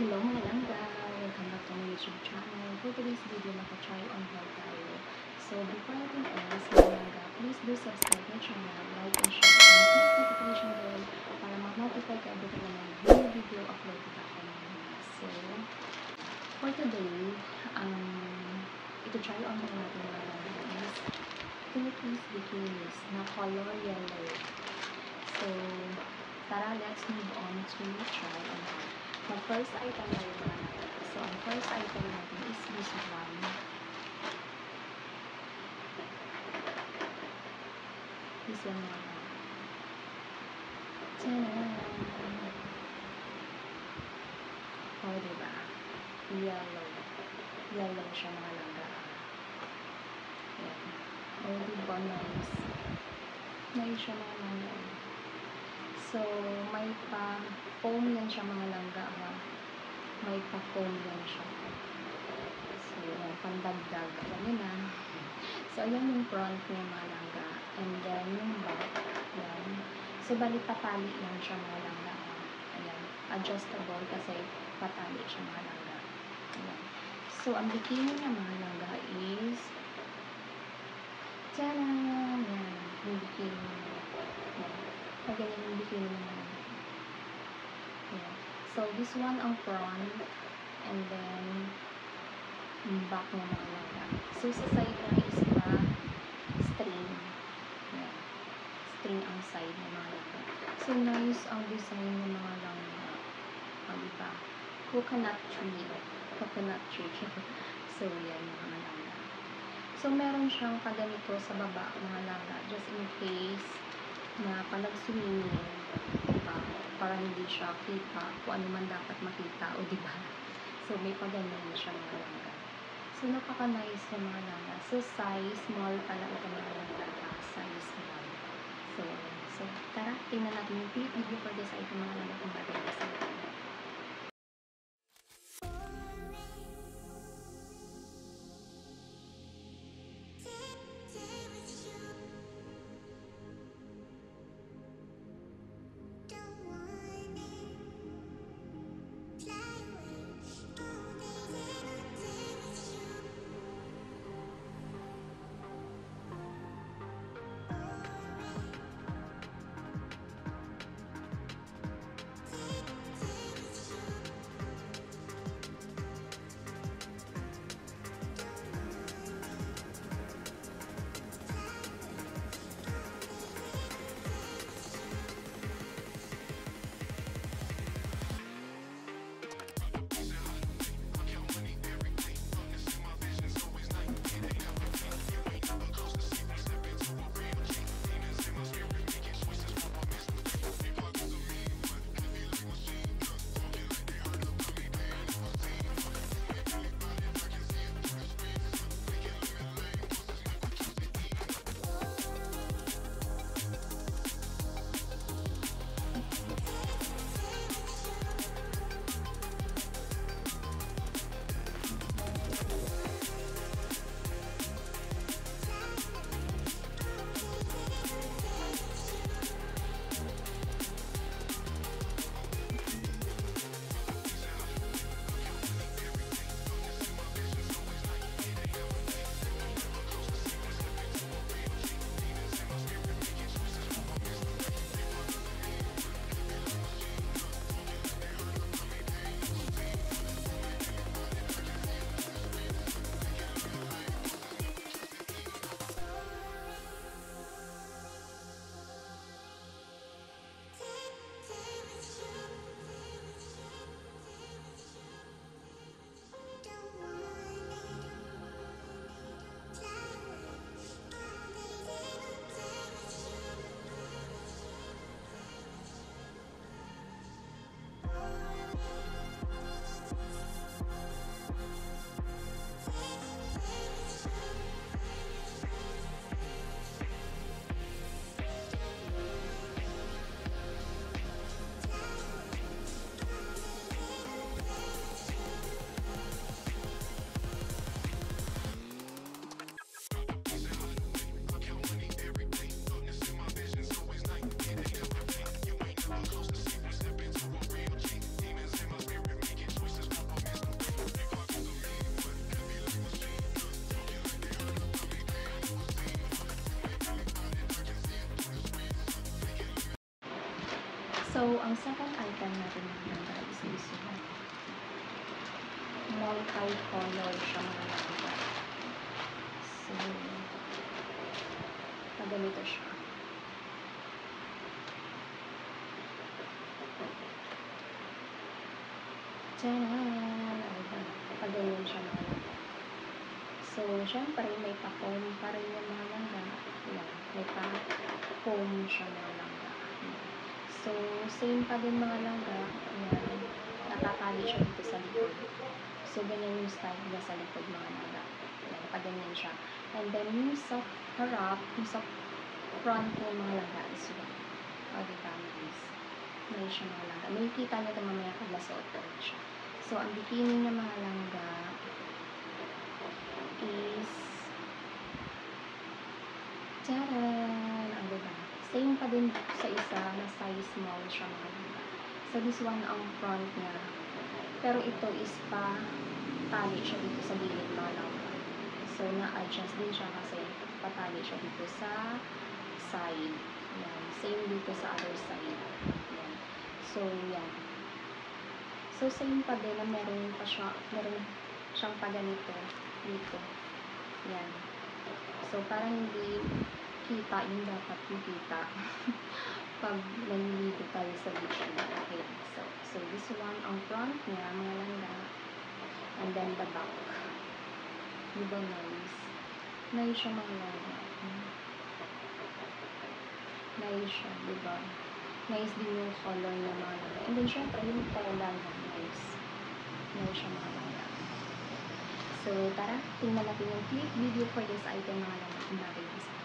Hello mga langga! Welcome back to my YouTube channel. For today's video, maka-try on haul tayo. So, before anything else, mga langga, please do subscribe my channel, like and share, and click the notification bell para ma-notify ka every time na may video upload ko ako mga langga. So, for today, ito-try on haul natin mga langga is Philippines bikinis na color yellow. So, tara, let's move on to try on haul. Ang first item tayo mga langga. So, ang first item natin is this one. This one mga langga. Tadaan! O, diba? Yellow. Yellow siya mga langga. Ayan. O, diba? Nice. Nice siya mga langga. So, may pa-foam yan siya mga langga. May pa-foam yan siya. So, yan, pandagdag. Alam nyo na. So, ayan yung front niya mga langga. And then, yung back. Ayan. So, bali patali lang siya mga langga. Ayan. Adjustable kasi patali siya mga langga. Ayan. So, ang bikini niya mga langga is tadaan! Yan. Yung bikini niya. Ayan. Ganyan yung bikini naman. Yeah. So, this one ang front, and then, back na mga langga. So, sa side na is string. Yeah. String ang side ng mga langga. So, nice ang design ng mga langga. O, diba? Coconut tree. Coconut tree. So, yan mga langga. So, meron siyang kaganito sa baba mga langga. Just in case na pag sumingin, diba? Para hindi siya kita kung ano man dapat makita, o diba? So, may pagganyan siya mga langga. So, napaka-nice na mga langga. So, size small pala ito mga langga. Size small. So, tara, tingnan natin yung clip video for this item mga langga kung bagay na sa atin. So, ang second item natin mga guys is multi-color siya mga langga. So, ganito siya. Tcharan! Ganyan siya mga langga. So, syempre, may pa-foam pa rin yung mga langga. Yan, may pa-foam siya mga langga. So, same pa din mga langga. Yan, natatali siya dito sa likod. So, ganyan yung style niya sa likod mga langga. Yan, pa-ganyan siya. And then, yung sa harap, yung sa front ng mga langga is yan. O, diba, guys? May siya mga langga. May kita nyo ito mamaya pag nasuot ko rin siya. So, ang bikini ng mga langga is tcharan! Ang diba? Same pa din sa isa na size small siya mga langga. So, this one ang front niya. Pero ito is pa tali siya dito sa gilid mga langga. So, na-adjust din siya kasi patali siya dito sa side. Yan. Same dito sa other side. Yan. So, yan. So, same pa din na meron siyang pa ganito dito. Yan. So, parang hindi kita yung dapat makita pag naniligo tayo sa beach. Okay. So, this one ang front niya, mga langga. And then the back. Diba nice? Nice siya mga langga. Nice siya, diba? Nice din yung color niya mga langga. And then, syempre, yung tela niya, nice. Nice siya mga langga. So, tara, tingnan natin yung clip video for this item mga langga kung natin isa.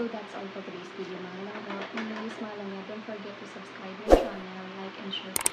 So that's all for today's video mga langga. Please mga langga, don't forget to subscribe my channel, like and share.